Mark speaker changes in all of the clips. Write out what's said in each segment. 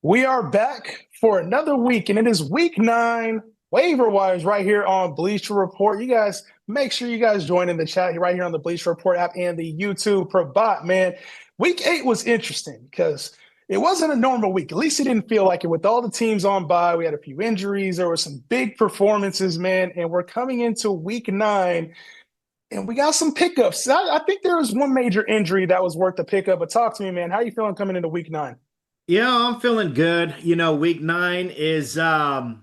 Speaker 1: We are back for another week, and it is week 9. Waiver wires right here on Bleacher Report. You guys make sure you guys join in the chat right here on the Bleacher Report app and the YouTube Probot, man. Week 8 was interesting because it wasn't a normal week. At least it didn't feel like it with all the teams on bye. We had a few injuries. There were some big performances, man. And we're coming into week 9, and we got some pickups. I think there was one major injury that was worth the pickup. But talk to me, man. How are you feeling coming into week 9?
Speaker 2: Yeah, I'm feeling good. Week nine is, I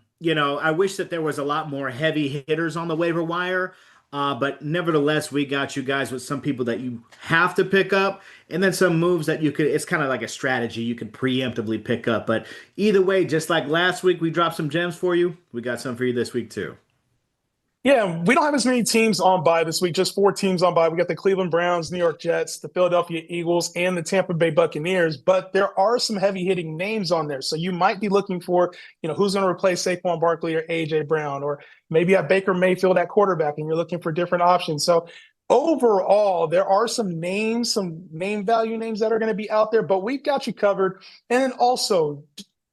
Speaker 2: wish that there was a lot more heavy hitters on the waiver wire. But nevertheless, we got you guys with some people that you have to pick up, and then some moves that it's kind of like a strategy you can preemptively pick up. But either way, just like last week, we dropped some gems for you. We got some for you this week too.
Speaker 1: Yeah, we don't have as many teams on bye this week, just 4 teams on bye. We got the Cleveland Browns, New York Jets, the Philadelphia Eagles, and the Tampa Bay Buccaneers. But there are some heavy hitting names on there. So you might be looking for, who's going to replace Saquon Barkley or AJ Brown, or maybe have Baker Mayfield at quarterback, and you're looking for different options. So overall, there are some names, some name value names that are going to be out there, but we've got you covered. And then also,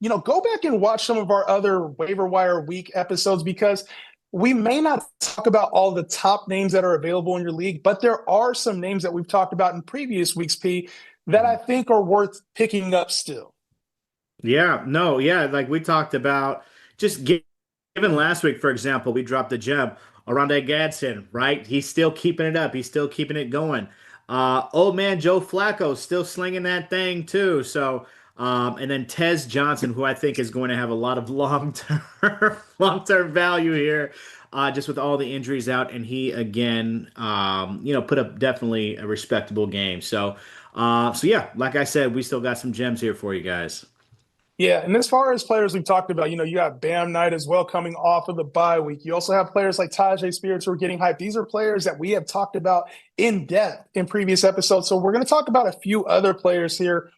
Speaker 1: go back and watch some of our other waiver wire week episodes because we may not talk about all the top names that are available in your league, but there are some names that we've talked about in previous weeks, P, that I
Speaker 2: Mhm.
Speaker 1: think are worth picking up still.
Speaker 2: Yeah, no, yeah, like we talked about just given last week, for example, we dropped the gem around Gadsden, right? He's still keeping it up. He's still keeping it going. Old man Joe Flacco still slinging that thing too. So, and then Tez Johnson, who I think is going to have a lot of long-term long-term value here, just with all the injuries out, and he again, put up definitely a respectable game. So yeah, like I said, we still got some gems here for you guys.
Speaker 1: Yeah, and as far as players we've talked about, you got Bam Knight as well coming off of the bye week. You also have players like Tajay Spears who are getting hyped. These are players that we have talked about in depth in previous episodes. So we're going to talk about a few other players here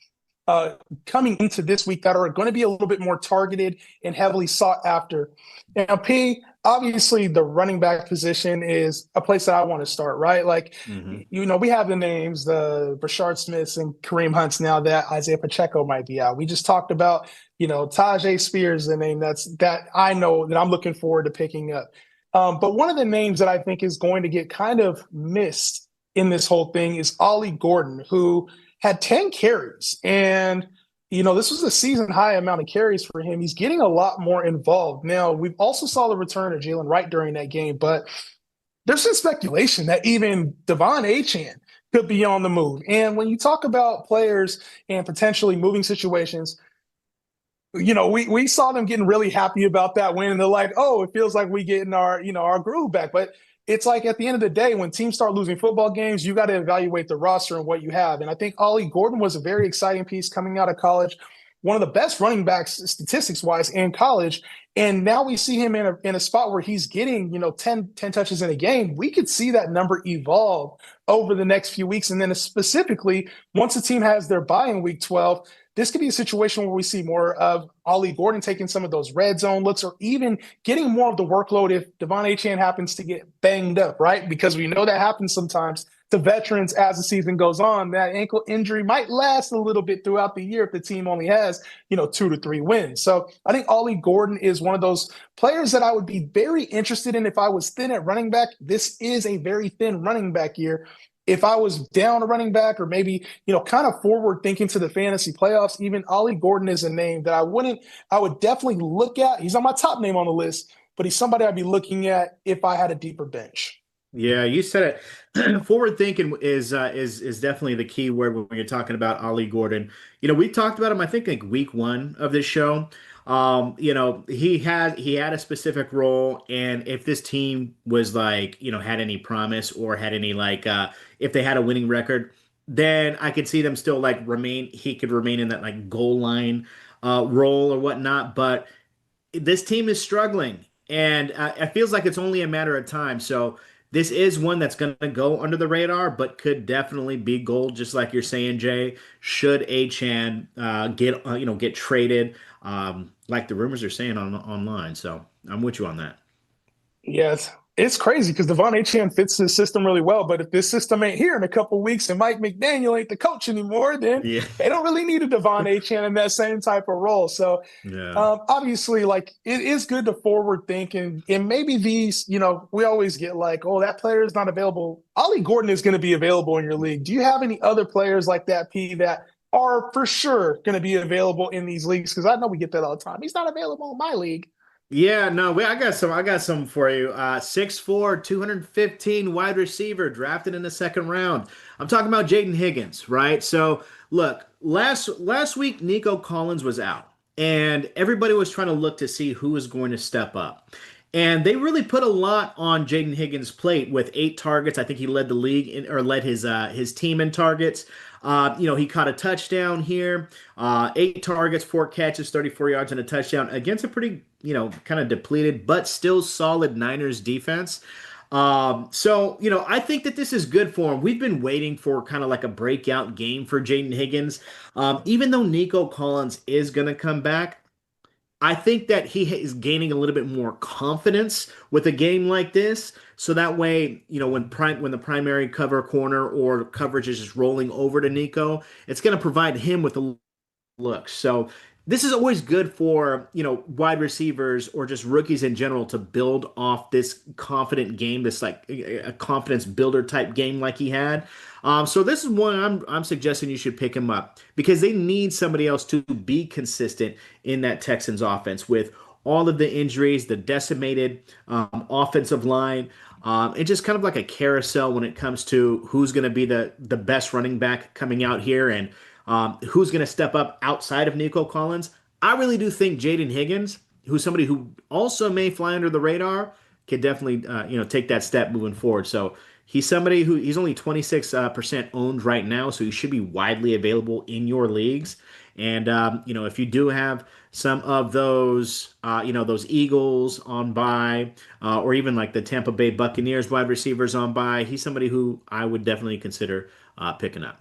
Speaker 1: uh, coming into this week that are going to be a little bit more targeted and heavily sought after. Now, P, obviously, the running back position is a place that I want to start, right? Like,
Speaker 2: Hmm.
Speaker 1: we have the names, the Brashard Smiths and Kareem Hunts now that Isaiah Pacheco might be out. We just talked about, Tajay Spears, the name that I know that I'm looking forward to picking up. But one of the names that I think is going to get kind of missed in this whole thing is Ollie Gordon, who had 10 carries. And, this was a season high amount of carries for him. He's getting a lot more involved. Now, we've also saw the return of Jalen Wright during that game, but there's some speculation that even Devon Achane could be on the move. And when you talk about players and potentially moving situations, we saw them getting really happy about that win, and they're like, "Oh, it feels like we getting our groove back." But it's like at the end of the day, when teams start losing football games, you got to evaluate the roster and what you have. And I think Ollie Gordon was a very exciting piece coming out of college, one of the best running backs statistics wise in college. And now we see him in a spot where he's getting, 10 touches in a game. We could see that number evolve over the next few weeks. And then specifically, once the team has their bye in week 12, this could be a situation where we see more of Ollie Gordon taking some of those red zone looks or even getting more of the workload if Devon Achane happens to get banged up, right? Because we know that happens sometimes to veterans as the season goes on. That ankle injury might last a little bit throughout the year if the team only has, 2 to 3 wins. So I think Ollie Gordon is one of those players that I would be very interested in if I was thin at running back. This is a very thin running back year. If I was down a running back or maybe, kind of forward thinking to the fantasy playoffs, even Ollie Gordon is a name that I would definitely look at. He's on my top name on the list, but he's somebody I'd be looking at if I had a deeper bench.
Speaker 2: Yeah, you said it. Forward thinking is definitely the key word when you're talking about Ollie Gordon. We talked about him, I think, like week one of this show. He had a specific role, and if this team was like, had any promise or had any like if they had a winning record, then I could see them still like remain he could remain in that like goal line role or whatnot. But this team is struggling, and it feels like it's only a matter of time. So this is one that's going to go under the radar, but could definitely be gold, just like you're saying, Jay. Should Achan get traded, like the rumors are saying online. So I'm with you on that.
Speaker 1: Yes. It's crazy because Devon Achane fits the system really well. But if this system ain't here in a couple weeks and Mike McDaniel ain't the coach anymore, then
Speaker 2: Yeah.
Speaker 1: they don't really need a Devon Achane in that same type of role. So
Speaker 2: Yeah.
Speaker 1: obviously, like it is good to forward think and maybe these, we always get like, oh, that player is not available. Ollie Gordon is going to be available in your league. Do you have any other players like that, P, that are for sure going to be available in these leagues? Because I know we get that all the time. He's not available in my league.
Speaker 2: Yeah, no, I got some for you. 6'4", 215 wide receiver drafted in the second round. I'm talking about Jaden Higgins, right? So look, last week Nico Collins was out, and everybody was trying to look to see who was going to step up. And they really put a lot on Jaden Higgins' plate with 8 targets. I think he led the league or led his team in targets. He caught a touchdown here. 8 targets, 4 catches, 34 yards, and a touchdown against a pretty, kind of depleted but still solid Niners defense. I think that this is good for him. We've been waiting for kind of like a breakout game for Jaden Higgins. Even though Nico Collins is going to come back, I think that he is gaining a little bit more confidence with a game like this. So that way, when the primary cover corner or coverage is just rolling over to Nico, it's going to provide him with a look. So this is always good for, wide receivers or just rookies in general to build off this confident game, this like a confidence builder type game like he had. So this is one I'm suggesting you should pick him up because they need somebody else to be consistent in that Texans offense with all of the injuries, the decimated offensive line. It's just kind of like a carousel when it comes to who's going to be the best running back coming out here and who's going to step up outside of Nico Collins. I really do think Jaden Higgins, who's somebody who also may fly under the radar, can definitely take that step moving forward. So he's somebody who he's only 26% owned right now, so he should be widely available in your leagues. And if you do have some of those, those Eagles on bye, or even like the Tampa Bay Buccaneers wide receivers on bye, he's somebody who I would definitely consider picking up.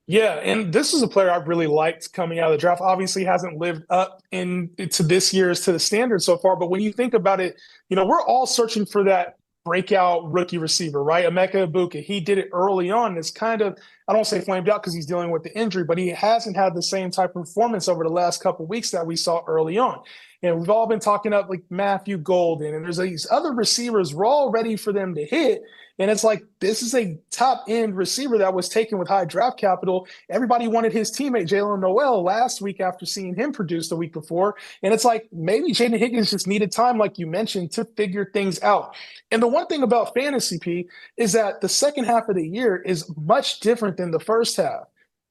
Speaker 1: Yeah, and this is a player I've really liked coming out of the draft. Obviously, hasn't lived up to this year's to the standard so far. But when you think about it, we're all searching for that breakout rookie receiver, right? Emeka Ibuka. He did it early on. It's kind of, I don't say flamed out because he's dealing with the injury, but he hasn't had the same type of performance over the last couple of weeks that we saw early on. And we've all been talking up like Matthew Golden, and there's these other receivers. We're all ready for them to hit. And it's like, this is a top end receiver that was taken with high draft capital. Everybody wanted his teammate, Jalen Noel, last week after seeing him produce the week before. And it's like, maybe Jaden Higgins just needed time, like you mentioned, to figure things out. And the one thing about fantasy, P, is that the second half of the year is much different than the first half.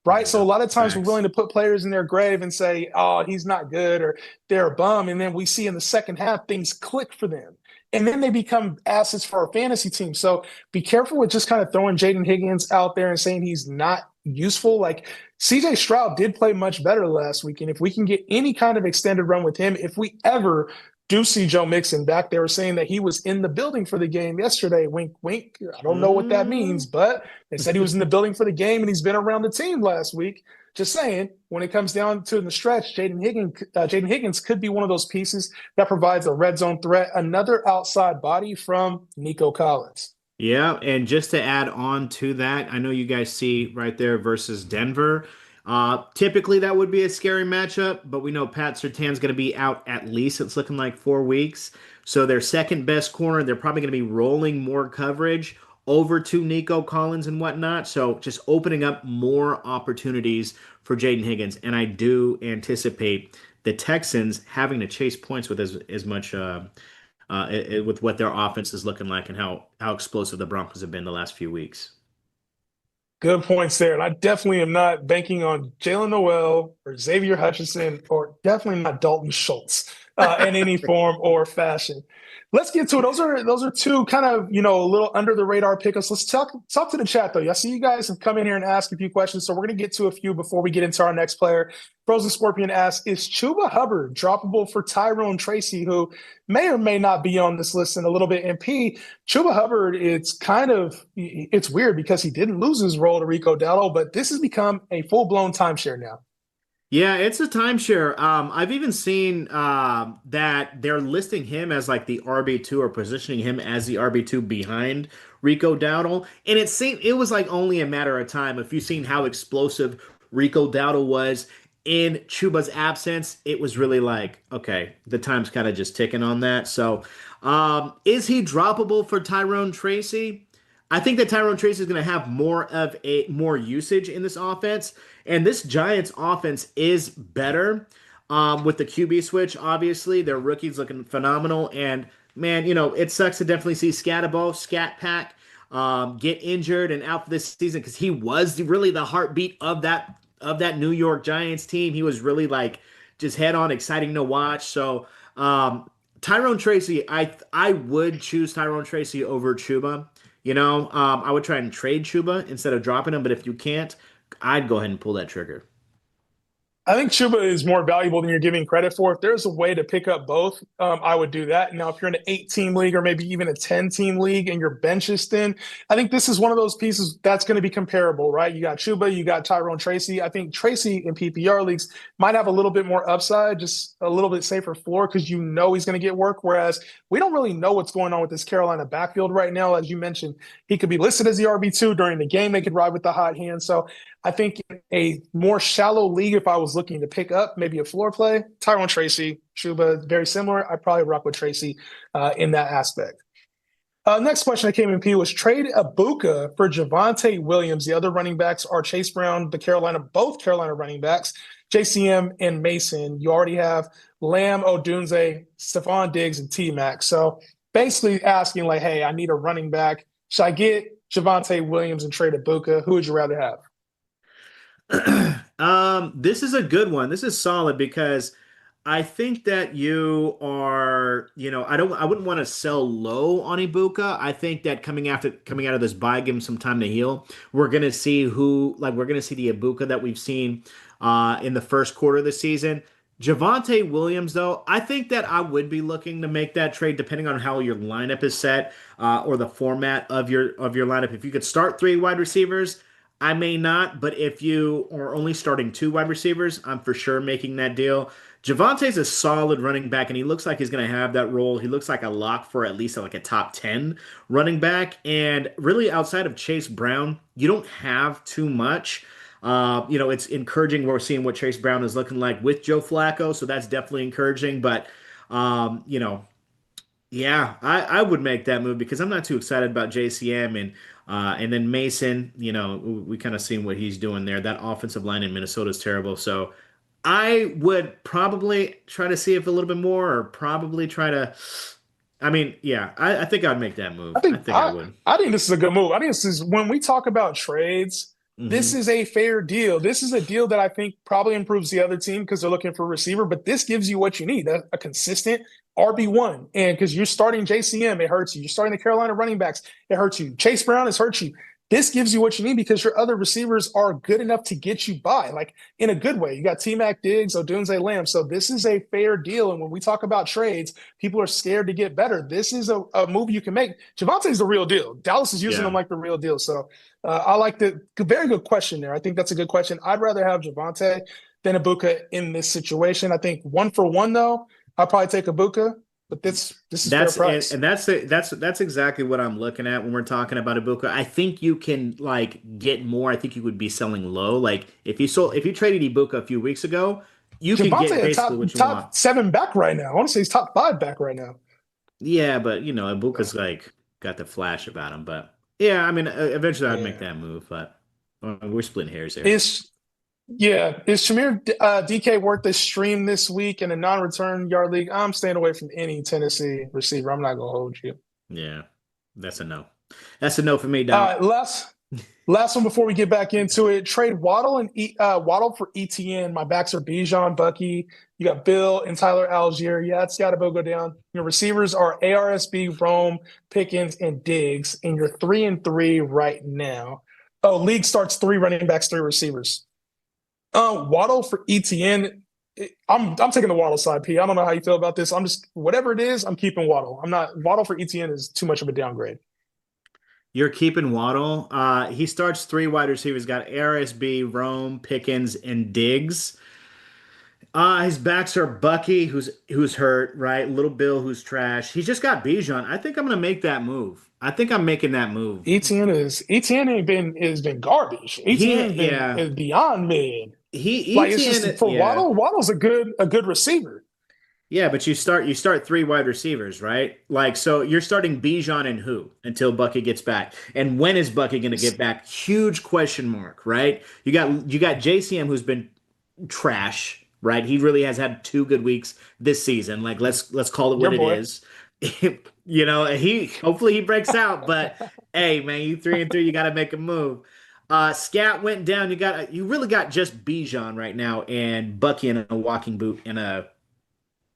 Speaker 1: Right. So a
Speaker 2: Yeah,
Speaker 1: lot of times we're
Speaker 2: facts.
Speaker 1: willing to put players in their grave and say, oh, he's not good or they're a bum. And then we see in the second half things click for them. And then they become assets for our fantasy team. So be careful with just kind of throwing Jaden Higgins out there and saying he's not useful. Like CJ Stroud did play much better last week. And if we can get any kind of extended run with him, if we ever do see Joe Mixon back, they were saying that he was in the building for the game yesterday. Wink, wink. I don't know what that means,
Speaker 2: Mm.
Speaker 1: but they said he was in the building for the game and he's been around the team last week. Just saying, when it comes down to the stretch, Jaden Higgins could be one of those pieces that provides a red zone threat, another outside body from Nico Collins.
Speaker 2: Yeah, and just to add on to that, I know you guys see right there versus Denver. Typically that would be a scary matchup, but we know Pat Surtain's going to be out at least it's looking like 4 weeks. So their second best corner, they're probably going to be rolling more coverage over to Nico Collins and whatnot. So just opening up more opportunities for Jaden Higgins. And I do anticipate the Texans having to chase points with as much with what their offense is looking like and how explosive the Broncos have been the last few weeks.
Speaker 1: Good points there. And I definitely am not banking on Jalen Noel or Xavier Hutchinson or definitely not Dalton Schultz in any form or fashion. Let's get to it. Those are two kind of, a little under the radar pickups. Let's talk to the chat though. I see you guys have come in here and asked a few questions. So we're going to get to a few before we get into our next player. Frozen Scorpion asks, is Chuba Hubbard droppable for Tyrone Tracy, who may or may not be on this list in a little bit? And P, Chuba Hubbard, it's weird because he didn't lose his role to Rico Dowdle, but this has become a full-blown timeshare now.
Speaker 2: Yeah, it's a timeshare. I've even seen that they're listing him as like the RB2 or positioning him as the RB2 behind Rico Dowdle. And it was like only a matter of time. If you've seen how explosive Rico Dowdle was in Chuba's absence, it was really like, okay, the time's kind of just ticking on that. So, is he droppable for Tyrone Tracy? I think that Tyrone Tracy is going to have more usage in this offense. And this Giants offense is better with the QB switch. Obviously, their rookies looking phenomenal. And man, it sucks to definitely see Scat Pack, get injured and out for this season because he was really the heartbeat of that New York Giants team. He was really like just head on, exciting to watch. So Tyrone Tracy, I would choose Tyrone Tracy over Chuba. I would try and trade Chuba instead of dropping him. But if you can't, I'd go ahead and pull that trigger.
Speaker 1: I think Chuba is more valuable than you're giving credit for. If there's a way to pick up both, I would do that. Now, if you're in an 8 team league or maybe even a 10 team league and your bench is thin, I think this is one of those pieces that's going to be comparable, right? You got Chuba, you got Tyrone Tracy. I think Tracy in PPR leagues might have a little bit more upside, just a little bit safer floor because you know he's going to get work. Whereas we don't really know what's going on with this Carolina backfield right now. As you mentioned, he could be listed as the RB2 during the game. They could ride with the hot hand. So I think in a more shallow league, if I was looking to pick up maybe a floor play, Tyrone Tracy, Chuba, very similar. I'd probably rock with Tracy in that aspect. Next question that came in, P, was trade Abuka for Javonte Williams. The other running backs are Chase Brown, both Carolina running backs, JCM and Mason. You already have Lamb, Odunze, Stephon Diggs, and T Mac. So basically asking, like, hey, I need a running back. Should I get Javonte Williams and trade Abuka? Who would you rather have?
Speaker 2: This is a good one. This is solid because I think that I wouldn't want to sell low on Ibuka. I think that coming out of this bye, give him some time to heal. We're gonna see the Ibuka that we've seen in the first quarter of the season. Javonte Williams, though, I think that I would be looking to make that trade depending on how your lineup is set, or the format of your lineup. If you could start three wide receivers, I may not, but if you are only starting two wide receivers, I'm for sure making that deal. Javante's a solid running back, and he looks like he's going to have that role. He looks like a lock for at least like a top 10 running back. And really, outside of Chase Brown, you don't have too much. It's encouraging. We're seeing what Chase Brown is looking like with Joe Flacco, so that's definitely encouraging. But, um, you know, yeah, I would make that move because I'm not too excited about JCM and then Mason. We kind of seen what he's doing there. That offensive line in Minnesota is terrible. So I would probably try to see if a little bit more, or probably try to. I mean, yeah, I think I'd make that
Speaker 1: I
Speaker 2: move. I
Speaker 1: think
Speaker 2: think I
Speaker 1: I,
Speaker 2: would.
Speaker 1: I think this is a good move. I think this is when we talk about trades, this
Speaker 2: Hmm.
Speaker 1: is a fair deal. This is a deal that I think probably improves the other team because they're looking for a receiver, but this gives you what you need, a consistent RB1. And because you're starting JCM, it hurts you. You're starting the Carolina running backs, it hurts you. Chase Brown has hurt you. This gives you what you need because your other receivers are good enough to get you by, like in a good way. You got T Mac, Diggs, Odunze, Lamb. So this is a fair deal. And when we talk about trades, people are scared to get better. This is a move you can make. Javonte's the real deal. Dallas is using him
Speaker 2: Yeah.
Speaker 1: like the real deal. So I like the very good question there. I think that's a good question. I'd rather have Javonte than Ibuka in this situation. I think one for one though, I'll probably take Ibuka, but this is fair
Speaker 2: That's and,
Speaker 1: price.
Speaker 2: and that's exactly what I'm looking at when we're talking about Ibuka. I think you can like get more. I think you would be selling low. Like if you traded Ibuka a few weeks ago, you can get
Speaker 1: Javonte a
Speaker 2: basically
Speaker 1: top
Speaker 2: what you want.
Speaker 1: top seven back right now. I want to say he's top five back right now.
Speaker 2: Yeah, but Ibuka's like got the flash about him. But yeah, I mean, eventually I'd make
Speaker 1: Yeah.
Speaker 2: that move. But we're splitting hairs here.
Speaker 1: Is is Shamir DK worth the stream this week in a non-return yard league? I'm staying away from any Tennessee receiver. I'm not gonna hold you.
Speaker 2: Yeah, that's a no. That's a no for me,
Speaker 1: All
Speaker 2: dog.
Speaker 1: right, last one before we get back into it. Trade Waddle for ETN. My backs are Bijan, Bucky. You got Bill and Tyler Algier. Yeah, it's got to go down. Your receivers are ARSB, Rome, Pickens, and Diggs, and you're 3-3 right now. Oh, league starts three running backs, three receivers. Waddle for ETN. I'm taking the Waddle side, P. I don't know how you feel about this. I'm just whatever it is, I'm keeping Waddle. I'm not Waddle for ETN is too much of a downgrade.
Speaker 2: You're keeping Waddle. He starts three wide receivers. Got RSB, Rome, Pickens, and Diggs. His backs are Bucky, who's hurt, right? Little Bill, who's trash. He's just got Bijan. I think I'm gonna make that move. I think I'm making that move.
Speaker 1: ETN ain't been has been garbage. ETN has been
Speaker 2: Yeah.
Speaker 1: is beyond mid.
Speaker 2: He
Speaker 1: Like it's just
Speaker 2: ETN,
Speaker 1: for
Speaker 2: yeah.
Speaker 1: Waddle. Waddle's a good receiver.
Speaker 2: Yeah, but you start three wide receivers, right? Like so you're starting Bijan and who until Bucky gets back. And when is Bucky going to get back? Huge question mark, right? You got JCM who's been trash, right? He really has had 2 good weeks this season. Like let's call it
Speaker 1: Your
Speaker 2: what it
Speaker 1: boy.
Speaker 2: is. He hopefully he breaks out, but hey man, you 3-3, you got to make a move. Scat went down. You really got just Bijan right now and Bucky in a walking boot in a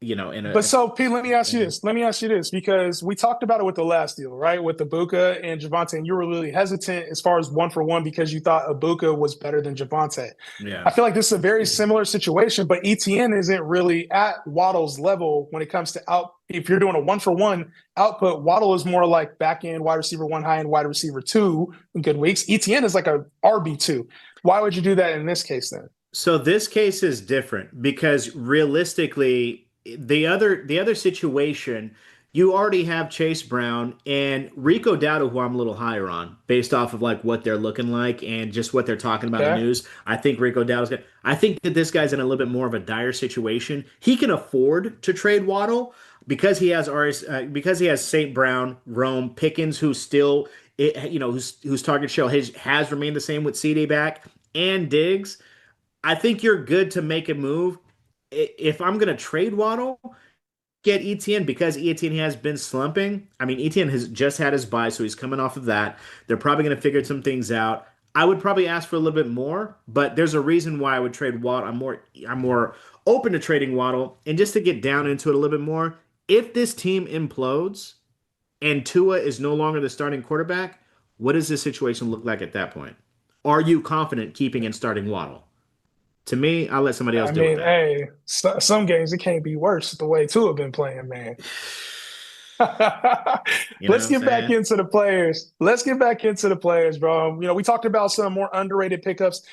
Speaker 2: you know in
Speaker 1: But
Speaker 2: a
Speaker 1: so, Pete, let me ask you this. Let me ask you this because we talked about it with the last deal, right? With Ibuka and Javante, and you were really hesitant as far as 1-for-1 because you thought Ibuka was better than Javante.
Speaker 2: yeah.
Speaker 1: I feel like this is a very similar situation, but ETN isn't really at Waddle's level when it comes to out. If you're doing a 1-for-1 output, Waddle is more like back end wide receiver one, high end wide receiver two in good weeks. ETN is like a RB2. Why would you do that in this case then?
Speaker 2: So this case is different because realistically, the other situation, you already have Chase Brown and Rico Dowdle, who I'm a little higher on, based off of like what they're looking like and just what they're talking about in the
Speaker 1: Okay.
Speaker 2: news. I think Rico Dowdle's good. I think that this guy's in a little bit more of a dire situation. He can afford to trade Waddle because he has St. Brown, Rome, Pickens, who's still whose target share has remained the same with CD back and Diggs. I think you're good to make a move. If I'm going to trade Waddle, get ETN because ETN has been slumping. I mean, ETN has just had his bye, so he's coming off of that. They're probably going to figure some things out. I would probably ask for a little bit more, but there's a reason why I would trade Waddle. I'm more open to trading Waddle, and just to get down into it a little bit more. If this team implodes and Tua is no longer the starting quarterback, what does this situation look like at that point? Are you confident keeping and starting Waddle? To me, I'll let somebody else
Speaker 1: I
Speaker 2: deal with
Speaker 1: mean,
Speaker 2: that.
Speaker 1: hey, some games it can't be worse the way two have been playing, man.
Speaker 2: You know what
Speaker 1: Let's
Speaker 2: I'm
Speaker 1: get back
Speaker 2: saying?
Speaker 1: into the players. Let's get back into the players, bro. We talked about some more underrated pickups.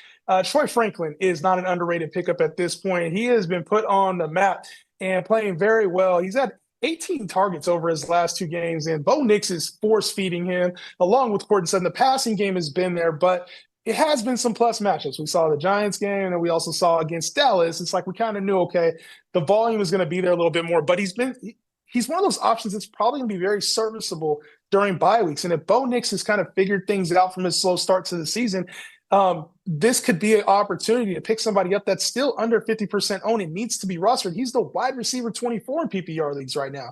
Speaker 1: Troy Franklin is not an underrated pickup at this point. He has been put on the map and playing very well. He's had 18 targets over his last 2 games, and Bo Nix is force feeding him along with Gordon Sutton. The passing game has been there, but it has been some plus matchups. We saw the Giants game, and we also saw against Dallas. It's like we kind of knew, okay, the volume is going to be there a little bit more, but he's one of those options that's probably going to be very serviceable during bye weeks. And if Bo Nix has kind of figured things out from his slow start to the season, this could be an opportunity to pick somebody up that's still under 50% owned and needs to be rostered. He's the wide receiver 24 in PPR leagues right now.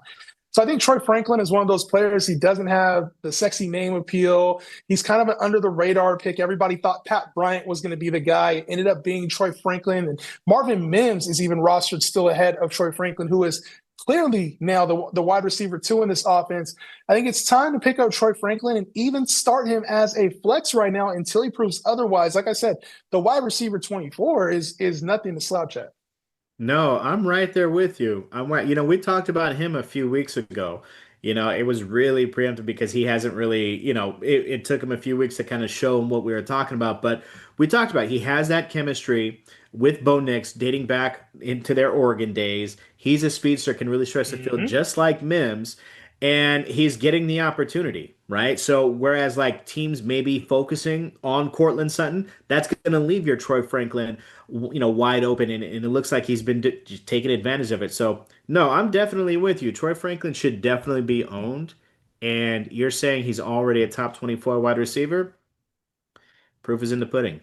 Speaker 1: So I think Troy Franklin is one of those players. He doesn't have the sexy name appeal. He's kind of an under the radar pick. Everybody thought Pat Bryant was going to be the guy. It ended up being Troy Franklin. And Marvin Mims is even rostered still ahead of Troy Franklin, who is clearly now the wide receiver two in this offense. I think it's time to pick up Troy Franklin and even start him as a flex right now until he proves otherwise. Like I said, the wide receiver 24 is nothing to slouch at.
Speaker 2: No, I'm right there with you. I'm right. We talked about him a few weeks ago. It was really preemptive because he hasn't really, it took him a few weeks to kind of show him what we were talking about. But we talked about he has that chemistry with Bo Nix dating back into their Oregon days. He's a speedster, can really stretch the field
Speaker 1: Mm-hmm.
Speaker 2: just like Mims, and he's getting the opportunity, right? So whereas like teams may be focusing on Cortland Sutton, that's going to leave your Troy Franklin wide open, and it looks like he's been taking advantage of it. So, no, I'm definitely with you. Troy Franklin should definitely be owned, and you're saying he's already a top 24 wide receiver? Proof is in the pudding.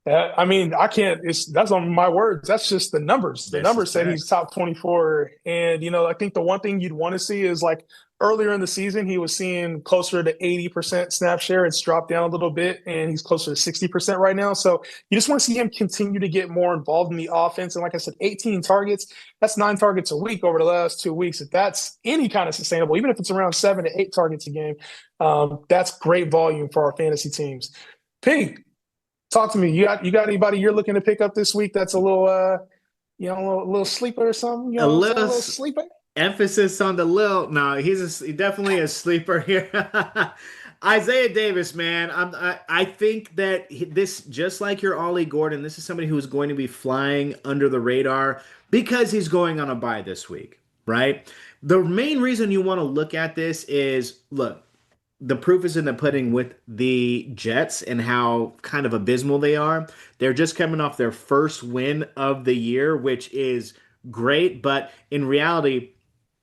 Speaker 1: I mean, I can't. That's on my words. That's just the numbers. The
Speaker 2: This is
Speaker 1: numbers said he's
Speaker 2: facts.
Speaker 1: top 24, and I think the one thing you'd want to see is like earlier in the season he was seeing closer to 80% snap share. It's dropped down a little bit, and he's closer to 60% right now. So you just want to see him continue to get more involved in the offense. And like I said, 18 targets. That's 9 targets a week over the last 2 weeks. If that's any kind of sustainable, even if it's around 7 to 8 targets a game, that's great volume for our fantasy teams. Pink, talk to me. You got anybody you're looking to pick up this week that's a little a little sleeper or something? You
Speaker 2: A
Speaker 1: know what I'm saying? A
Speaker 2: little
Speaker 1: little sleeper?
Speaker 2: emphasis on the lil. No, he definitely a sleeper here. Isaiah Davis, man. I think that this, just like your Ollie Gordon, this is somebody who's going to be flying under the radar because he's going on a bye this week, right? The main reason you want to look at this is, look, the proof is in the pudding with the Jets and how kind of abysmal they are. They're just coming off their first win of the year, which is great, but in reality,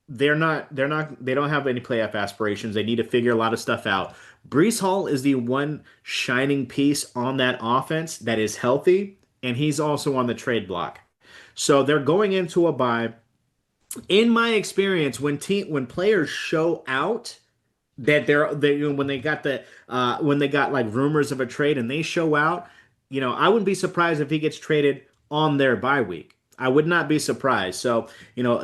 Speaker 2: they don't have any playoff aspirations. They need to figure a lot of stuff out. Brees Hall is the one shining piece on that offense that is healthy, and he's also on the trade block. So they're going into a bye. In my experience, when players show out that when they got when they got like rumors of a trade and they show out, I wouldn't be surprised if he gets traded on their bye week. I would not be surprised. So,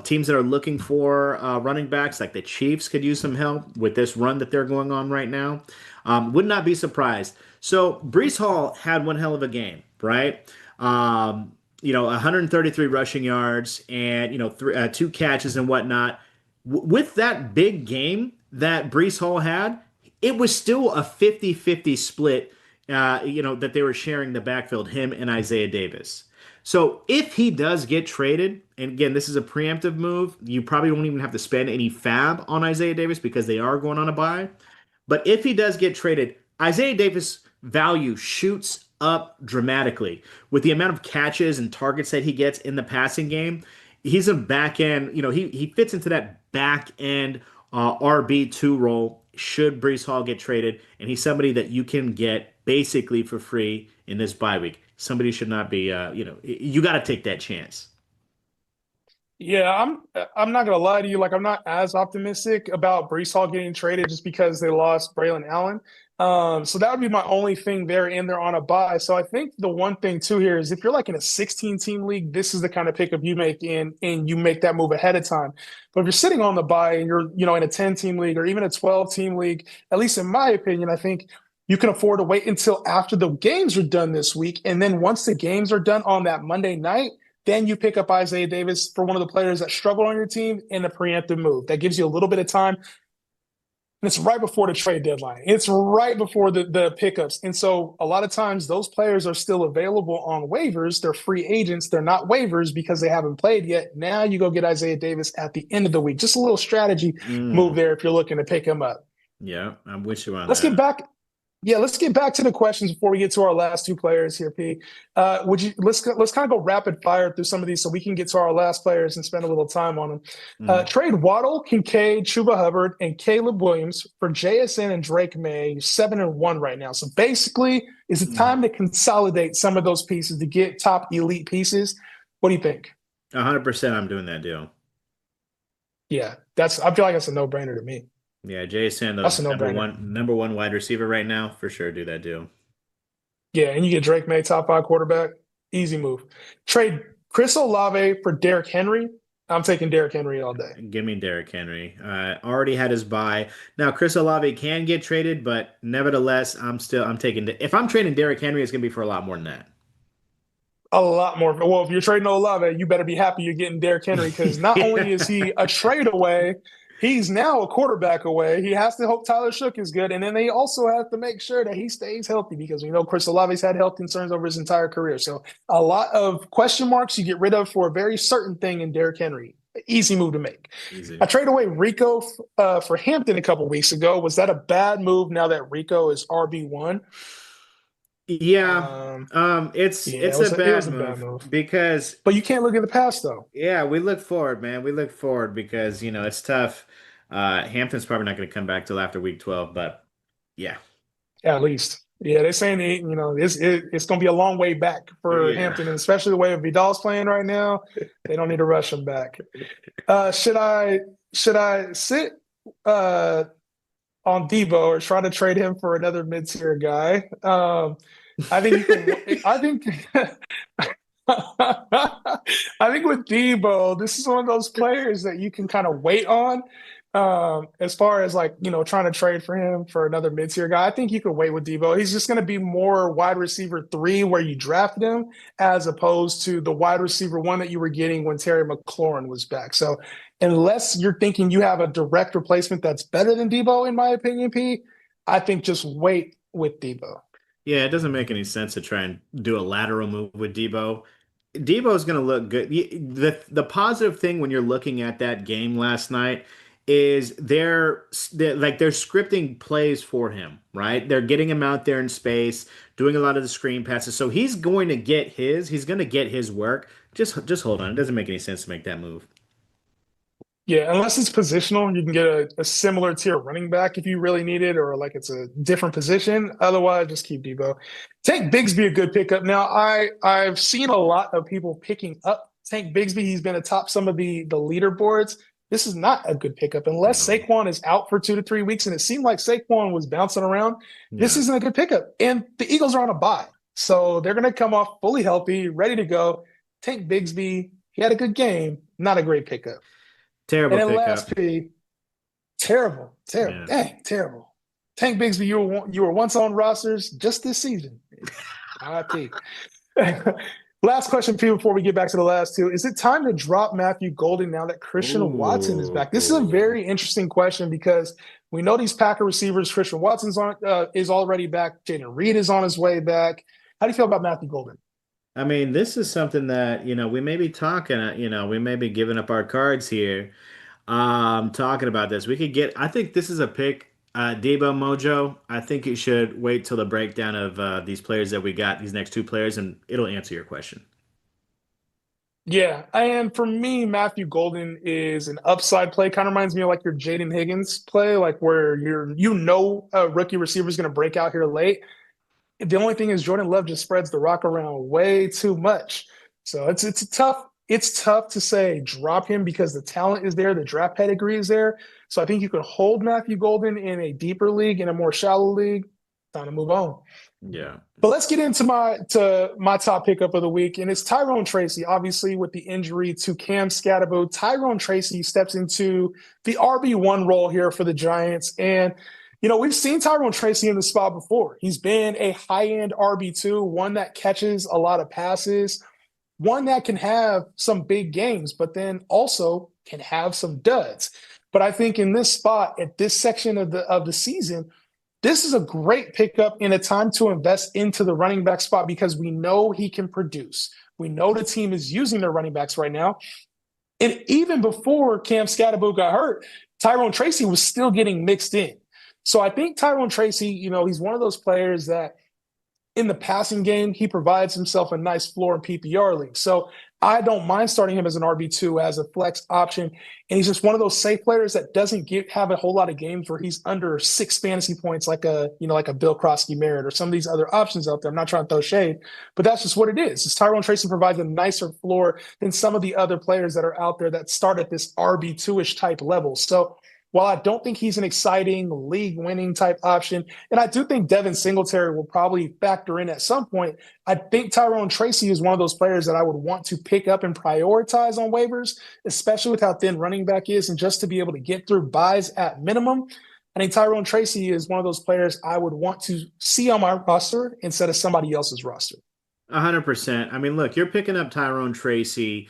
Speaker 2: teams that are looking for running backs like the Chiefs could use some help with this run that they're going on right now. Would not be surprised. So, Brees Hall had one hell of a game, right? 133 rushing yards and, two catches and whatnot. With that big game that Brees Hall had, it was still a 50-50 split, that they were sharing the backfield, him and Isaiah Davis. So if he does get traded, and again, this is a preemptive move, you probably won't even have to spend any fab on Isaiah Davis because they are going on a bye. But if he does get traded, Isaiah Davis' value shoots up dramatically with the amount of catches and targets that he gets in the passing game. He's a back end, he fits into that back end RB2 role should Brees Hall get traded, and he's somebody that you can get basically for free in this bye week. Somebody should not be, you got to take that chance.
Speaker 1: Yeah, I'm not gonna lie to you. Like, I'm not as optimistic about Brees Hall getting traded just because they lost Braylon Allen. So that would be my only thing there, and they're on a bye. So I think the one thing too here is if you're like in a 16-team league, this is the kind of pickup you make and you make that move ahead of time. But if you're sitting on the bye and you're, in a 10-team league or even a 12-team league, at least in my opinion, I think you can afford to wait until after the games are done this week. And then once the games are done on that Monday night, then you pick up Isaiah Davis for one of the players that struggled on your team in a preemptive move. That gives you a little bit of time. And it's right before the trade deadline. It's right before the pickups. And so a lot of times those players are still available on waivers. They're free agents. They're not waivers because they haven't played yet. Now you go get Isaiah Davis at the end of the week. Just a little strategy move there if you're looking to pick him up.
Speaker 2: Yeah, I'm with you on
Speaker 1: Let's
Speaker 2: that.
Speaker 1: get back. Yeah, let's get back to the questions before we get to our last two players here, P. Let's kind of go rapid fire through some of these so we can get to our last players and spend a little time on them. Trade Waddle, Kincaid, Chuba Hubbard, and Caleb Williams for JSN and Drake May. 7-1 right now. So basically, is it time to consolidate some of those pieces to get top elite pieces? What do you think?
Speaker 2: 100% I'm doing that deal.
Speaker 1: Yeah, I feel like that's a no-brainer to me.
Speaker 2: Yeah, Jason, the number one wide receiver right now, for sure, do that deal.
Speaker 1: Yeah, and you get Drake May, top 5 quarterback. Easy move. Trade Chris Olave for Derrick Henry. I'm taking Derrick Henry all day.
Speaker 2: Give me Derrick Henry. Already had his bye. Now Chris Olave can get traded, but nevertheless, I'm taking. If I'm trading Derrick Henry, it's gonna be for a lot more than that.
Speaker 1: A lot more. Well, if you're trading Olave, you better be happy you're getting Derrick Henry because not only is he a trade away, he's now a quarterback away. He has to hope Tyler Shook is good. And then they also have to make sure that he stays healthy because we know Chris Olave's had health concerns over his entire career. So a lot of question marks you get rid of for a very certain thing in Derrick Henry. Easy move to make.
Speaker 2: Easy.
Speaker 1: I traded away Rico for Hampton a couple weeks ago. Was that a bad move now that Rico is RB1?
Speaker 2: Yeah, it's a bad move because.
Speaker 1: But you can't look at the past though.
Speaker 2: Yeah, we look forward, man. We look forward because it's tough. Hampton's probably not going to come back till after week 12, but yeah,
Speaker 1: at least. Yeah, they're saying it's going to be a long way back for Hampton, and especially the way Vidal's playing right now. They don't need to rush him back. Should I sit on Debo or try to trade him for another mid-tier guy? I think you can. I think with Debo, this is one of those players that you can kind of wait on. As far as trying to trade for him for another mid-tier guy, I think you could wait with Debo. He's just going to be more wide receiver 3 where you drafted him as opposed to the wide receiver 1 that you were getting when Terry McLaurin was back. So unless you're thinking you have a direct replacement that's better than Debo, in my opinion, P, I think just wait with Debo.
Speaker 2: Yeah, it doesn't make any sense to try and do a lateral move with Debo. Debo's going to look good. The positive thing when you're looking at that game last night is they're scripting plays for him, right? They're getting him out there in space, doing a lot of the screen passes. So he's going to get his work. Just hold on. It doesn't make any sense to make that move.
Speaker 1: Yeah, unless it's positional, you can get a similar tier running back if you really need it, or like it's a different position. Otherwise, just keep Debo. Tank Bigsby a good pickup. Now, I've seen a lot of people picking up Tank Bigsby. He's been atop some of the leaderboards. This is not a good pickup unless
Speaker 2: No.
Speaker 1: Saquon is out for 2 to 3 weeks, and it seemed like Saquon was bouncing around. This
Speaker 2: Yeah.
Speaker 1: isn't a good pickup, and the Eagles are on a bye, so they're going to come off fully healthy, ready to go. Tank Bigsby, he had a good game, not a great pickup. And
Speaker 2: Terrible
Speaker 1: then
Speaker 2: pickup.
Speaker 1: last P, terrible, terrible,
Speaker 2: Yeah.
Speaker 1: dang, terrible. Tank Bigsby, you were once on rosters just this season. RIP. Last question, P, before we get back to the last two. Is it time to drop Matthew Golden now that Christian Watson is back? This is a
Speaker 2: Ooh.
Speaker 1: very interesting question because we know these Packer receivers. Christian Watson's is already back. Jaden Reed is on his way back. How do you feel about Matthew Golden?
Speaker 2: I mean, this is something that, we may be talking, we may be giving up our cards here, talking about this. I think this is a pick, Debo Mojo. I think you should wait till the breakdown of these players that we got, these next two players, and it'll answer your question.
Speaker 1: Yeah, and for me, Matthew Golden is an upside play. Kind of reminds me of like your Jaden Higgins play, like where a rookie receiver is going to break out here late. The only thing is Jordan Love just spreads the rock around way too much. So it's tough to say drop him because the talent is there, the draft pedigree is there. So I think you could hold Matthew Golden in a deeper league, in a more shallow league. Time to move on.
Speaker 2: Yeah.
Speaker 1: But let's get into my top pickup of the week, and it's Tyrone Tracy. Obviously, with the injury to Cam Scatterbo, Tyrone Tracy steps into the RB1 role here for the Giants. And we've seen Tyrone Tracy in the spot before. He's been a high-end RB2, one that catches a lot of passes, one that can have some big games, but then also can have some duds. But I think in this spot, at this section of the season, this is a great pickup in a time to invest into the running back spot because we know he can produce. We know the team is using their running backs right now. And even before Cam Scatterbo got hurt, Tyrone Tracy was still getting mixed in. So I think Tyrone Tracy, he's one of those players that in the passing game, he provides himself a nice floor in PPR league. So I don't mind starting him as an RB2 as a flex option. And he's just one of those safe players that doesn't have a whole lot of games where he's under 6 fantasy points like a Bill Krosky Merritt or some of these other options out there. I'm not trying to throw shade, but that's just what it is. Tyrone Tracy provides a nicer floor than some of the other players that are out there that start at this RB2-ish type level. So while I don't think he's an exciting league winning type option, and I do think Devin Singletary will probably factor in at some point, I think Tyrone Tracy is one of those players that I would want to pick up and prioritize on waivers, especially with how thin running back is and just to be able to get through buys at minimum. I think Tyrone Tracy is one of those players I would want to see on my roster instead of somebody else's roster.
Speaker 2: 100%. I mean, look, you're picking up Tyrone Tracy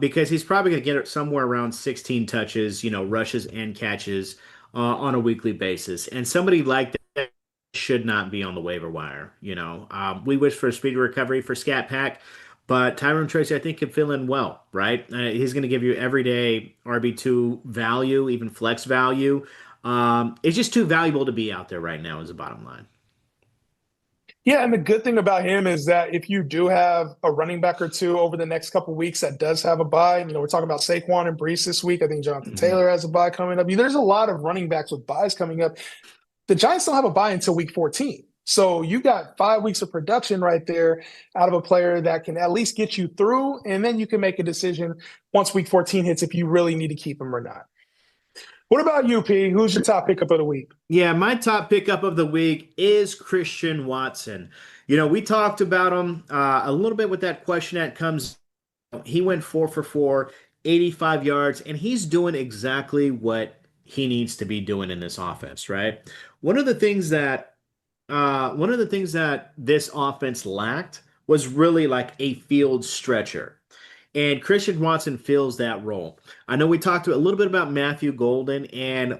Speaker 2: because he's probably going to get somewhere around 16 touches, rushes and catches on a weekly basis. And somebody like that should not be on the waiver wire. We wish for a speedy recovery for Scat Pack, but Tyrone Tracy, I think, can fill in well, right? He's going to give you everyday RB2 value, even flex value. It's just too valuable to be out there right now, is the bottom line.
Speaker 1: Yeah, and the good thing about him is that if you do have a running back or two over the next couple of weeks that does have a bye, we're talking about Saquon and Brees this week. I think Jonathan
Speaker 2: Mhm.
Speaker 1: Taylor has a bye coming up. There's a lot of running backs with buys coming up. The Giants don't have a bye until week 14. So you got 5 weeks of production right there out of a player that can at least get you through, and then you can make a decision once week 14 hits if you really need to keep him or not. What about you, P? Who's your top pickup of the week?
Speaker 2: Yeah, my top pickup of the week is Christian Watson. We talked about him a little bit with that question that comes. He went 4 for 4, 85 yards, and he's doing exactly what he needs to be doing in this offense, right? One of the things that this offense lacked was really like a field stretcher. And Christian Watson fills that role. I know we talked a little bit about Matthew Golden, and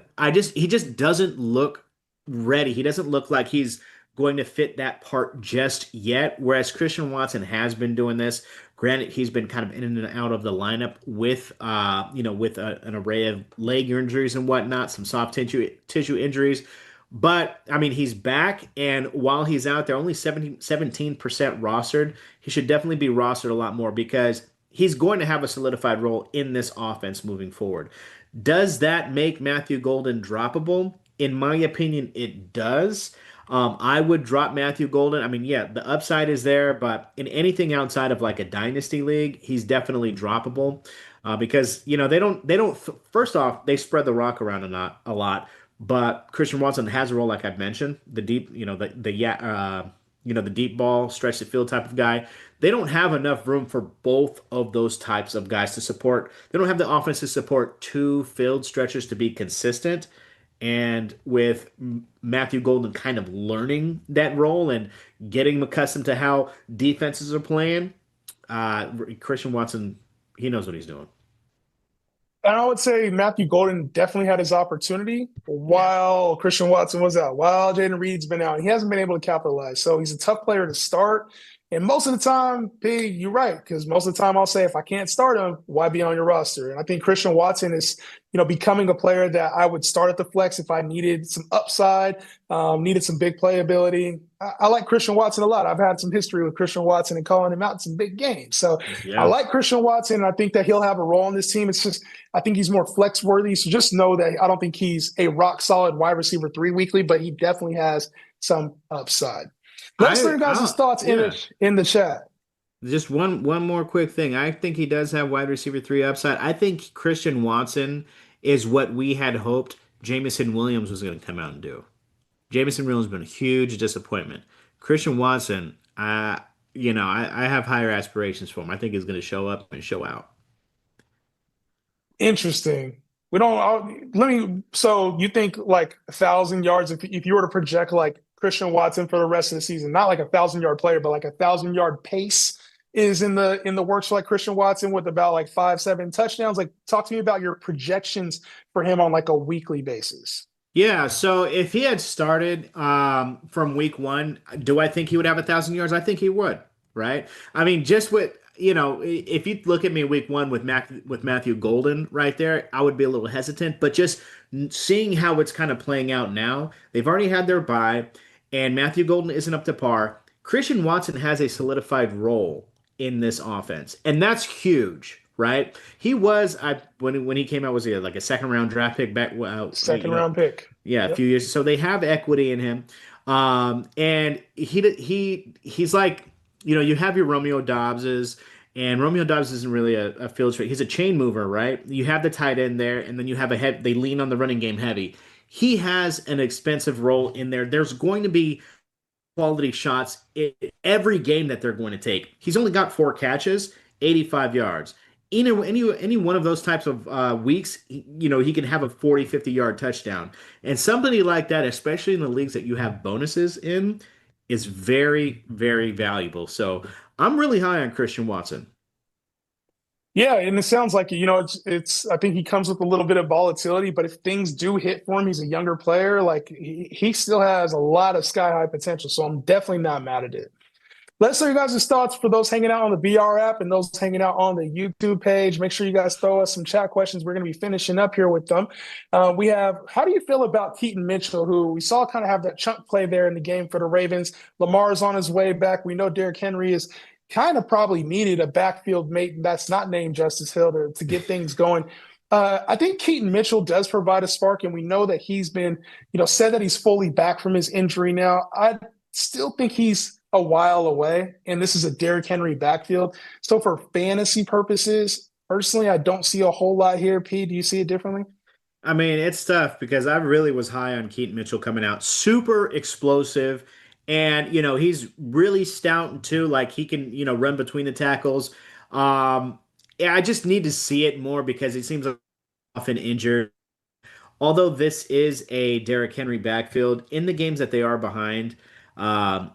Speaker 2: he just doesn't look ready. He doesn't look like he's going to fit that part just yet. Whereas Christian Watson has been doing this. Granted, he's been kind of in and out of the lineup with, with an array of leg injuries and whatnot, some soft tissue injuries. But I mean, he's back, and while he's out there, only 17% rostered. He should definitely be rostered a lot more because he's going to have a solidified role in this offense moving forward. Does that make Matthew Golden droppable? In my opinion, it does. I would drop Matthew Golden. I mean, yeah, the upside is there, but in anything outside of like a dynasty league, he's definitely droppable because they don't. First off, they spread the rock around a lot, but Christian Watson has a role like I've mentioned, the deep, the yeah, the deep ball, stretch the field type of guy. They don't have enough room for both of those types of guys to support. They don't have the offense to support two field stretchers to be consistent. And with Matthew Golden kind of learning that role and getting accustomed to how defenses are playing, Christian Watson, he knows what he's doing.
Speaker 1: And I would say Matthew Golden definitely had his opportunity
Speaker 2: Yeah.
Speaker 1: while Christian Watson was out, while Jaden Reed's been out. He hasn't been able to capitalize. So he's a tough player to start. And most of the time, P, you're right, because most of the time I'll say if I can't start him, why be on your roster? And I think Christian Watson is, becoming a player that I would start at the flex if I needed some upside, needed some big playability. I like Christian Watson a lot. I've had some history with Christian Watson and calling him out in some big games. So I
Speaker 2: Yeah.
Speaker 1: like Christian Watson. And I think that he'll have a role on this team. It's just I think he's more flex worthy. So just know that I don't think he's a rock solid wide receiver 3 weekly, but he definitely has some upside. Let's know your guys' thoughts in
Speaker 2: Yeah.
Speaker 1: the chat.
Speaker 2: Just one more quick thing. I think he does have wide receiver three upside. I think Christian Watson is what we had hoped Jamison Williams was going to come out and do. Jamison Williams has been a huge disappointment. Christian Watson, I have higher aspirations for him. I think he's going to show up and show out.
Speaker 1: Interesting. We don't. Let me. So you think like 1,000 yards? If you were to project like Christian Watson for the rest of the season, not like 1,000 yard player, but like 1,000 yard pace is in the works for like Christian Watson with about like 5-7 touchdowns. Like, talk to me about your projections for him on like a weekly basis.
Speaker 2: Yeah, so if he had started from week one, do I think he would have 1,000 yards? I think he would, right? I mean, just with if you look at me week one with Matthew Golden right there, I would be a little hesitant. But just seeing how it's kind of playing out now, they've already had their bye, and Matthew Golden isn't up to par. Christian Watson has a solidified role in this offense, and that's huge, right? He was I when he came out was he like a second round draft pick back
Speaker 1: Second round pick.
Speaker 2: yeah, a
Speaker 1: Yep.
Speaker 2: few years. So they have equity in him. And he's like, you have your Romeo Dobbses, and Romeo Dobbs isn't really a field stretcher. He's a chain mover, right? You have the tight end there, and then you have they lean on the running game heavy. He has an expensive role in there. There's going to be quality shots every game that they're going to take. He's only got 4 catches, 85 yards. Any one of those types of weeks, he can have a 40, 50-yard touchdown. And somebody like that, especially in the leagues that you have bonuses in, is very, very valuable. So I'm really high on Christian Watson.
Speaker 1: Yeah, and it sounds like it's. I think he comes with a little bit of volatility, but if things do hit for him, he's a younger player. Like he still has a lot of sky high potential. So I'm definitely not mad at it. Let us know your guys' thoughts for those hanging out on the BR app and those hanging out on the YouTube page. Make sure you guys throw us some chat questions. We're going to be finishing up here with them. We have, how do you feel about Keaton Mitchell, who we saw kind of have that chunk play there in the game for the Ravens? Lamar is on his way back. We know Derrick Henry is kind of probably needed a backfield mate that's not named Justice Hill to get things going. I think Keaton Mitchell does provide a spark, and we know that he's been, said that he's fully back from his injury now. I still think he's a while away, and this is a Derrick Henry backfield. So for fantasy purposes, personally, I don't see a whole lot here. P, do you see it differently?
Speaker 2: I mean, it's tough because I really was high on Keaton Mitchell coming out. Super explosive. And, he's really stout too. Like he can, run between the tackles. Yeah, I just need to see it more because he seems like often injured. Although this is a Derrick Henry backfield, in the games that they are behind, um,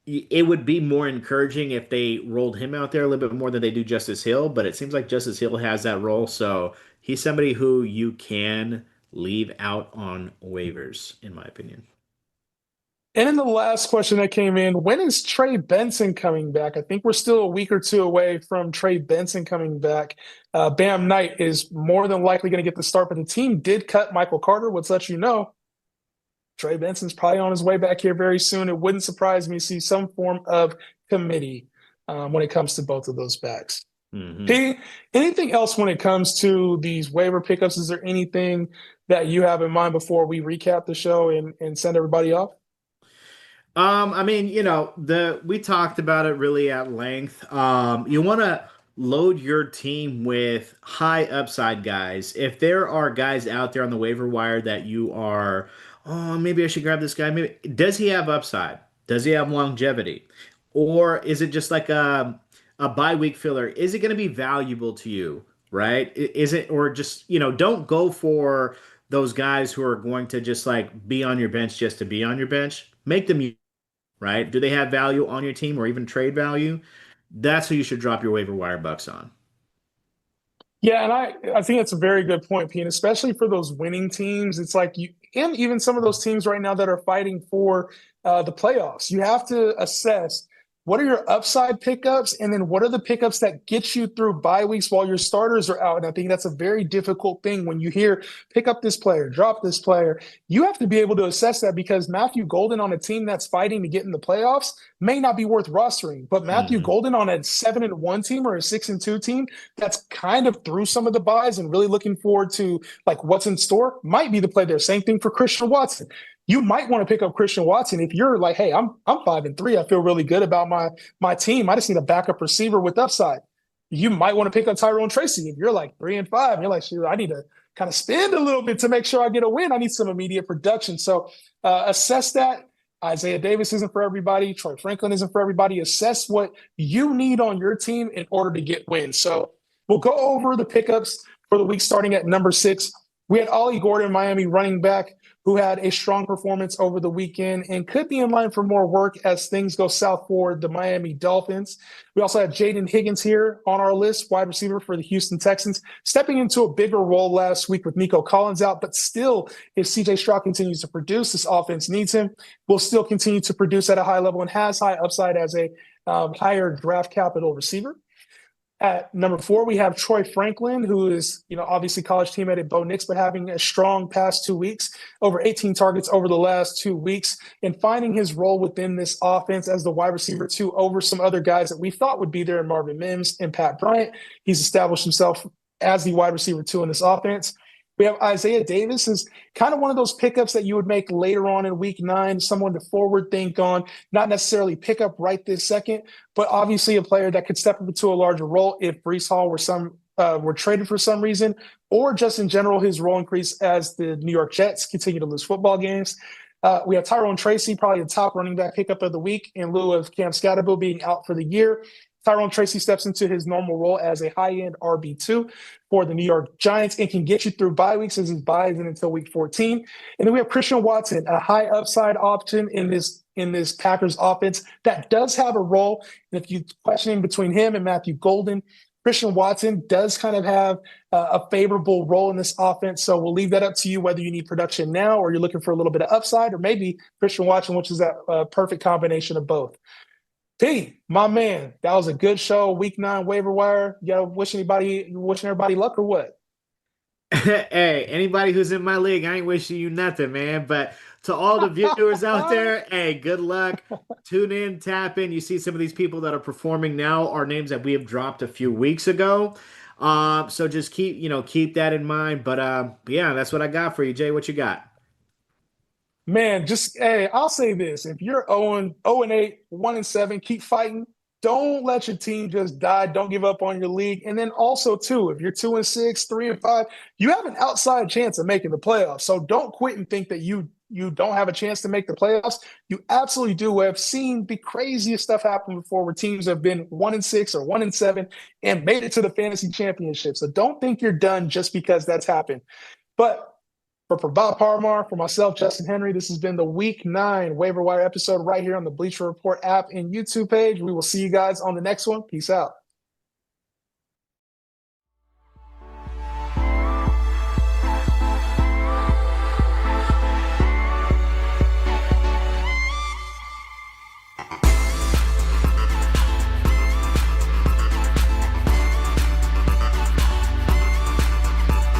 Speaker 2: it would be more encouraging if they rolled him out there a little bit more than they do Justice Hill, but it seems like Justice Hill has that role, so he's somebody who you can leave out on waivers, in my opinion.
Speaker 1: And then the last question that came in, when is Trey Benson coming back? I think we're still a week or two away from Trey Benson coming back. Bam Knight is more than likely going to get the start, but the team did cut Michael Carter, which lets you know Trey Benson's probably on his way back here very soon. It wouldn't surprise me to see some form of committee when it comes to both of those backs.
Speaker 2: Hmm.
Speaker 1: P, anything else when it comes to these waiver pickups? Is there anything that you have in mind before we recap the show and send everybody off?
Speaker 2: I mean, we talked about it really at length. You want to load your team with high upside guys. If there are guys out there on the waiver wire that you are, oh, maybe I should grab this guy. Maybe does he have upside? Does he have longevity? Or is it just like a bye week filler? Is it going to be valuable to you? Right? Is it, or just, don't go for those guys who are going to just like be on your bench just to be on your bench. Make them, right? Do they have value on your team or even trade value? That's who you should drop your waiver wire bucks on.
Speaker 1: Yeah, and I think it's a very good point, Pete, especially for those winning teams. It's like you, and even some of those teams right now that are fighting for the playoffs. You have to assess what are your upside pickups, and then what are the pickups that get you through bye weeks while your starters are out. And I think that's a very difficult thing when you hear pick up this player, drop this player. You have to be able to assess that because Matthew Golden on a team that's fighting to get in the playoffs may not be worth rostering, but Matthew
Speaker 2: Hmm.
Speaker 1: Golden on a 7-1 team or a 6-2 team that's kind of through some of the buys and really looking forward to like what's in store might be the play there. Same thing for Christian Watson. You might want to pick up Christian Watson if you're like, hey, I'm 5-3. I feel really good about my team. I just need a backup receiver with upside. You might want to pick up Tyrone Tracy if you're like 3-5. You're like, shoot, I need to kind of spend a little bit to make sure I get a win. I need some immediate production. So assess that. Isaiah Davis isn't for everybody. Troy Franklin isn't for everybody. Assess what you need on your team in order to get wins. So we'll go over the pickups for the week starting at number 6. We had Ollie Gordon, Miami running back, who had a strong performance over the weekend and could be in line for more work as things go south for the Miami Dolphins. We also had Jaden Higgins here on our list, wide receiver for the Houston Texans, stepping into a bigger role last week with Nico Collins out. But still, if CJ Stroud continues to produce, this offense needs him. Will still continue to produce at a high level and has high upside as a higher draft capital receiver. At number 4, we have Troy Franklin, who is, obviously college teammate at Bo Nix, but having a strong past 2 weeks, over 18 targets over the last 2 weeks, and finding his role within this offense as the wide receiver 2 over some other guys that we thought would be there in Marvin Mims and Pat Bryant. He's established himself as the wide receiver 2 in this offense. We have Isaiah Davis is kind of one of those pickups that you would make later on in week 9, someone to forward think on, not necessarily pick up right this second, but obviously a player that could step up into a larger role if Breece Hall were traded for some reason, or just in general, his role increase as the New York Jets continue to lose football games. We have Tyrone Tracy, probably the top running back pickup of the week in lieu of Cam Scatterbill being out for the year. Tyrone Tracy steps into his normal role as a high-end RB2 for the New York Giants and can get you through bye weeks as his bye isn't until week 14. And then we have Christian Watson, a high upside option in this Packers offense that does have a role. And if you're questioning between him and Matthew Golden, Christian Watson does kind of have a favorable role in this offense. So we'll leave that up to you whether you need production now or you're looking for a little bit of upside, or maybe Christian Watson, which is that perfect combination of both. P, my man, that was a good show. Week 9 waiver wire. You gotta wishing everybody luck or what?
Speaker 2: Hey, anybody who's in my league, I ain't wishing you nothing, man. But to all the viewers out there, hey, good luck. Tune in, tap in. You see some of these people that are performing now are names that we have dropped a few weeks ago. So just keep that in mind. But yeah, that's what I got for you, Jay. What you got?
Speaker 1: Man, just hey, I'll say this. If you're 0-8, 1-7, keep fighting. Don't let your team just die. Don't give up on your league. And then also, too, if you're 2-6, 3-5, you have an outside chance of making the playoffs. So don't quit and think that you don't have a chance to make the playoffs. You absolutely do. I've seen the craziest stuff happen before where teams have been 1-6 or 1-7 and made it to the fantasy championship. So don't think you're done just because that's happened. But for Bob Parmar, for myself, Justin Henry, this has been the Week 9 Waiver Wire episode right here on the Bleacher Report app and YouTube page. We will see you guys on the next one. Peace out.